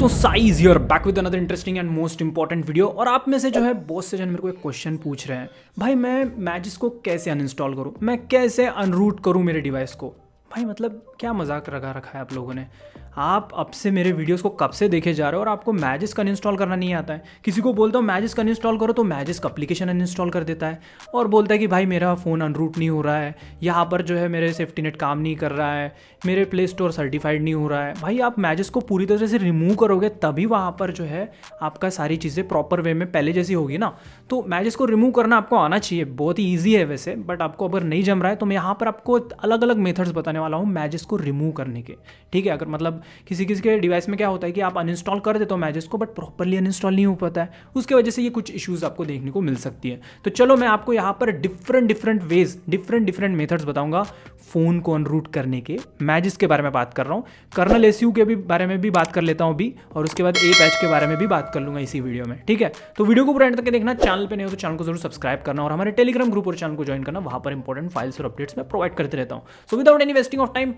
तो size hear back with another interesting and most important video. और आप में से जो है बहुत से जन मेरे को एक क्वेश्चन पूछ रहे हैं, भाई मैं मैजिस को कैसे अनइंस्टॉल करूं, मैं कैसे अनरूट करूं मेरे डिवाइस को। भाई मतलब क्या मजाक रखा है आप लोगों ने। आप अब से मेरे वीडियोस को कब से देखे जा रहे हो और आपको मैजिस का अनइंस्टॉल करना नहीं आता है। किसी को बोलता हूँ मैजिस का अनइंस्टॉल करो तो मैजिस का एप्लीकेशन अनइंस्टॉल कर देता है और बोलता है कि भाई मेरा फ़ोन अनरूट नहीं हो रहा है, यहाँ पर जो है मेरे सेफ्टी नेट काम नहीं कर रहा है, मेरे प्ले स्टोर सर्टिफाइड नहीं हो रहा है। भाई आप मैजिस को पूरी तरह से रिमूव करोगे तभी वहाँ पर जो है आपका सारी चीज़ें प्रॉपर वे में पहले जैसी होगी ना। तो मैजिस को रिमूव करना आपको आना चाहिए, बहुत ही ईजी है वैसे, बट आपको अगर नहीं जम रहा है तो मैं यहाँ पर आपको अलग अलग मेथड्स बताने वाला हूँ मैजिस को रिमूव करने के। ठीक है, अगर मतलब किसी किसी के डिवाइस में क्या होता है कि आप अनइंस्टॉल कर देते हो मैजिस को बट प्रॉपरली अनइंस्टॉल नहीं हो पाता है, उसके वजह से ये कुछ इश्यूज आपको देखने को मिल सकती है। तो चलो मैं आपको यहाँ पर डिफरेंट वेज डिफरेंट मेथड्स बताऊंगा फ़ोन को अनरूट करने के। मैजिस के बारे में बात कर रहा हूँ, कर्नल एसयू के भी बारे में भी बात कर लेता हूँ अभी, और उसके बाद ए पैच के बारे में भी बात कर लूँगा इसी वीडियो में। ठीक है, तो वीडियो को पूरा एंड तक देखना। चैनल पे नहीं हो तो चैनल को जरूर सब्सक्राइब करना और हमारे टेलीग्राम ग्रुप और चैनल को ज्वाइन करना, वहाँ पर इंपॉर्टेंट फाइल्स और अपडेट्स मैं प्रोवाइड करते रहता हूँ। So without any wasting of time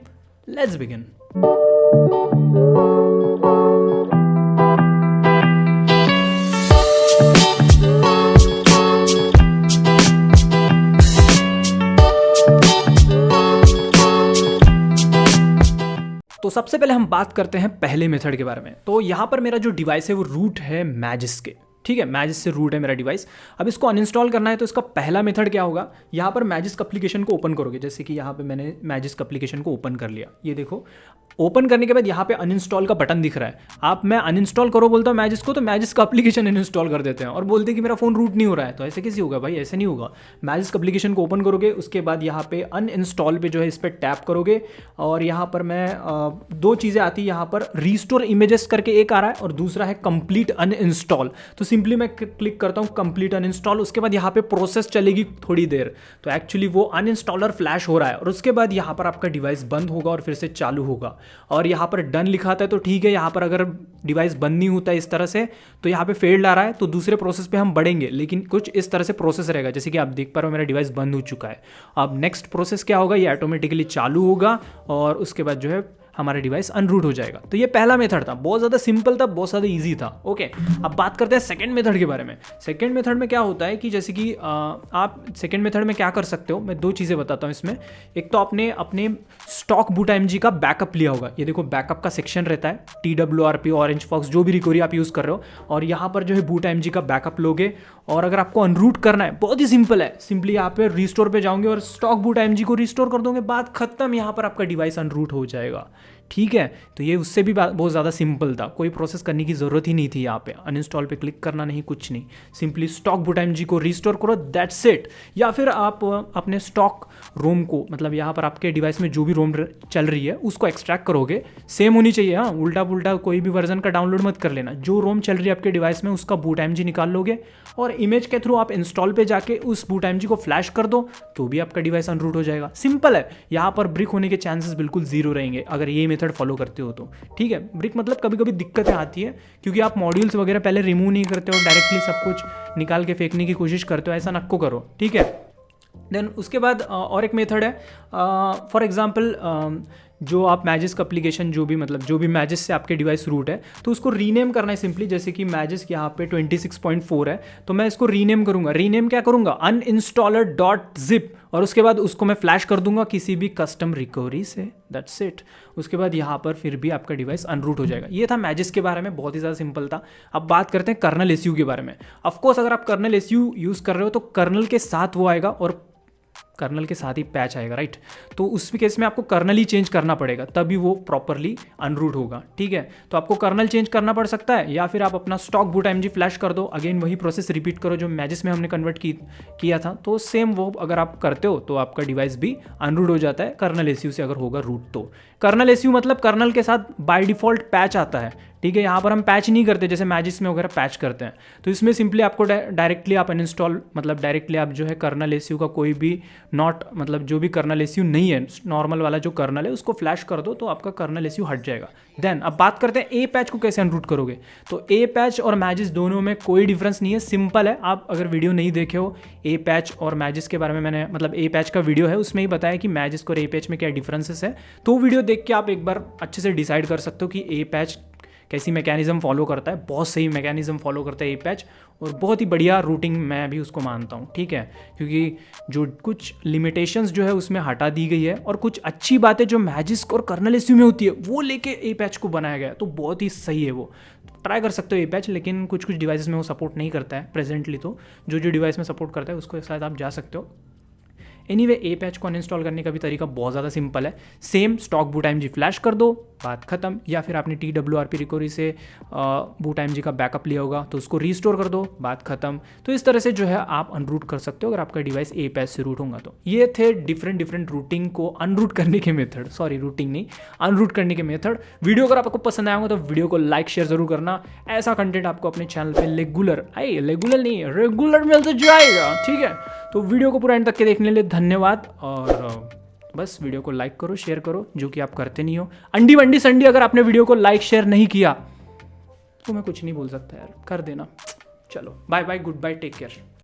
let's begin. तो सबसे पहले हम बात करते हैं पहले मेथड के बारे में। तो यहाँ पर मेरा जो डिवाइस है वो रूट है मैजिस के। ठीक है, मैजिस से रूट है मेरा डिवाइस। अब इसको अनइंस्टॉल करना है तो इसका पहला मेथड क्या होगा, यहाँ पर मैजिस एप्लीकेशन को ओपन करोगे। जैसे कि यहाँ पे मैंने मैजिस एप्लीकेशन को ओपन कर लिया, ये देखो। ओपन करने के बाद यहाँ पे अनइंस्टॉल का बटन दिख रहा है। आप मैं अनइंस्टॉल करो बोलता हूँ मैजिस को तो मैजिस का एप्लीकेशन अनइंस्टॉल कर देते हैं और बोलते हैं कि मेरा फोन रूट नहीं हो रहा है। तो ऐसे कैसे होगा भाई, ऐसे नहीं होगा। मैजिस एप्लीकेशन को ओपन करोगे, उसके बाद यहाँ पे अनइंस्टॉल पे जो है इस पर टैप करोगे और यहाँ पर मैं दो चीज़ें आती है। यहाँ पर रीस्टोर इमेजेस करके एक आ रहा है और दूसरा है कंप्लीट अनइंस्टॉल। तो सिंपली मैं क्लिक करता हूँ कंप्लीट अनइंस्टॉल, उसके बाद यहाँ पे प्रोसेस चलेगी थोड़ी देर। तो एक्चुअली वो अनइंस्टॉलर फ्लैश हो रहा है और उसके बाद यहाँ पर आपका डिवाइस बंद होगा और फिर से चालू होगा। और यहाँ पर डन लिखा है तो ठीक है, यहाँ पर अगर डिवाइस बंद नहीं होता है इस तरह से तो यहाँ पे फेल्ड आ रहा है, तो दूसरे प्रोसेस पे हम बढ़ेंगे। लेकिन कुछ इस तरह से प्रोसेस रहेगा, जैसे कि आप देख पा रहे हो मेरा डिवाइस बंद हो चुका है। अब नेक्स्ट प्रोसेस क्या होगा, ये ऑटोमेटिकली चालू होगा और उसके बाद जो है हमारा डिवाइस अनरूट हो जाएगा। तो ये पहला मेथड था, बहुत ज़्यादा सिंपल था, बहुत ज़्यादा इजी था। ओके, अब बात करते हैं सेकंड मेथड के बारे में। सेकंड मेथड में क्या होता है कि जैसे कि आप सेकंड मेथड में क्या कर सकते हो, मैं दो चीज़ें बताता हूँ इसमें। एक तो आपने अपने स्टॉक बूट का बैकअप लिया होगा। ये देखो बैकअप का सेक्शन रहता है, TWRP, ऑरेंज फॉक्स, जो भी रिकवरी आप यूज़ कर रहे हो, और यहाँ पर जो है बूट का बैकअप लोगे। और अगर आपको अनरूट करना है, बहुत ही सिंपल है, सिंपली यहाँ पे रिस्टोर पे जाओगे और स्टॉक बूट को रिस्टोर कर दोगे, बात खत्म। यहाँ पर आपका डिवाइस अनरूट हो जाएगा। ठीक है, तो ये उससे भी बहुत ज़्यादा सिंपल था, कोई प्रोसेस करने की ज़रूरत ही नहीं थी। यहाँ पे अनइंस्टॉल पे क्लिक करना नहीं, कुछ नहीं, सिंपली स्टॉक बूट को रिस्टोर करो, दैट्स इट। या फिर आप अपने स्टॉक रोम को, मतलब यहाँ पर आपके डिवाइस में जो भी रोम चल रही है उसको एक्सट्रैक्ट करोगे, सेम होनी चाहिए। हाँ, उल्टा पुल्टा कोई भी वर्जन का डाउनलोड मत कर लेना। जो रोम चल रही है आपके डिवाइस में उसका बूट निकाल लोगे और इमेज के थ्रू आप इंस्टॉल पे जाके उस बूट को फ्लैश कर दो तो भी आपका डिवाइस अनरूट हो जाएगा। सिंपल है, यहाँ पर ब्रिक होने के चांसेस बिल्कुल जीरो रहेंगे अगर ये मेथड फॉलो करते हो तो। ठीक है, ब्रिक मतलब कभी कभी दिक्कतें आती है क्योंकि आप मॉड्यूल्स वगैरह पहले रिमूव नहीं करते हो, डायरेक्टली सब कुछ निकाल के फेंकने की कोशिश करते हो, ऐसा नको करो। ठीक है, देन उसके बाद और एक मेथड है, फॉर एग्जांपल जो आप मैजिस का एप्लीकेशन जो भी मैजिस से आपके डिवाइस रूट है तो उसको रीनेम करना है सिंपली। जैसे कि मैजिस यहाँ पे 26.4 है तो मैं इसको रीनेम करूँगा। रीनेम क्या करूँगा, uninstaller.zip, और उसके बाद उसको मैं फ्लैश कर दूंगा किसी भी कस्टम रिकवरी से, दैट्स इट। उसके बाद यहाँ पर फिर भी आपका डिवाइस अनरूट हो जाएगा। ये था मैजिस के बारे में, बहुत ही ज़्यादा सिंपल था। अब बात करते हैं कर्नल एसयू के बारे में। ऑफकोर्स अगर आप कर्नल एसयू यूज़ कर रहे हो तो कर्नल के साथ वो आएगा और कर्नल के साथ ही पैच आएगा, राइट। तो उस केस में आपको कर्नल ही चेंज करना पड़ेगा तभी वो प्रॉपरली अनरूट होगा। ठीक है, तो आपको कर्नल चेंज करना पड़ सकता है या फिर आप अपना स्टॉक बूट फ्लैश कर दो, अगेन वही प्रोसेस रिपीट करो जो मैजिस में हमने कन्वर्ट किया था। तो सेम वो अगर आप करते हो तो आपका डिवाइस भी अनरूट हो जाता है कर्नल एसयू से अगर होगा रूट तो। कर्नल एसयू मतलब कर्नल के साथ बाय डिफॉल्ट पैच आता है। ठीक है, यहाँ पर हम पैच नहीं करते जैसे मैजिस में वगैरह पैच करते हैं। तो इसमें सिंपली आपको डायरेक्टली आप अनइंस्टॉल, मतलब डायरेक्टली आप जो है कर्नल एसयू का कोई भी जो भी कर्नल एसयू नहीं है, नॉर्मल वाला जो कर्नल है उसको फ्लैश कर दो तो आपका कर्नल एसयू हट जाएगा। देन अब बात करते हैं ए पैच को कैसे अनरूट करोगे। तो ए पैच और मैजिस दोनों में कोई डिफरेंस नहीं है, सिंपल है। आप अगर वीडियो नहीं देखे हो ए पैच और मैजिस के बारे में, मैंने ए पैच का वीडियो है उसमें ही बताया कि मैजिस और ए पैच में क्या डिफरेंसेस है, तो वीडियो देख के आप एक बार अच्छे से डिसाइड कर सकते हो कि ए पैच कैसी मैकेनिज्म फॉलो करता है, बहुत सही मैकेनिज्म फॉलो करता है ये पैच, और बहुत ही बढ़िया रूटिंग मैं भी उसको मानता हूँ, ठीक है। क्योंकि जो कुछ लिमिटेशंस जो है उसमें हटा दी गई है, और कुछ अच्छी बातें जो मैजिस्क और कर्नल एसयू में होती है वो लेके ए पैच को बनाया गया है, तो बहुत ही सही है वो। ट्राई कर सकते हो ए पैच, लेकिन कुछ कुछ डिवाइसेस में वो सपोर्ट नहीं करता है प्रेजेंटली, तो जो जो डिवाइस में सपोर्ट करता है उसको शायद आप जा सकते हो। एनीवे ए पैच को अनइंस्टॉल करने का भी तरीका बहुत ज़्यादा सिंपल है। Same stock boot IMG flash कर दो, बात खत्म। या फिर आपने TWRP रिकवरी से बूट IMG का बैकअप लिया होगा तो उसको रीस्टोर कर दो, बात खत्म। तो इस तरह से जो है आप अनरूट कर सकते हो अगर आपका डिवाइस ए पैच से रूट होगा तो। ये थे डिफरेंट रूटिंग को अनरूट करने के मेथड, सॉरी रूटिंग नहीं, अनरूट करने के मेथड। वीडियो अगर आपको पसंद आया होगा तो वीडियो को लाइक शेयर जरूर करना। ऐसा कंटेंट आपको अपने चैनल पे रेगुलर मिलता जाएगा, ठीक है। तो वीडियो को पूरा एंड तक के देखने के लिए धन्यवाद, और बस वीडियो को लाइक करो, शेयर करो, जो कि आप करते नहीं हो। अंडी वंडी संडी अगर आपने वीडियो को लाइक शेयर नहीं किया तो मैं कुछ नहीं बोल सकता यार, कर देना। चलो bye bye, goodbye, take care.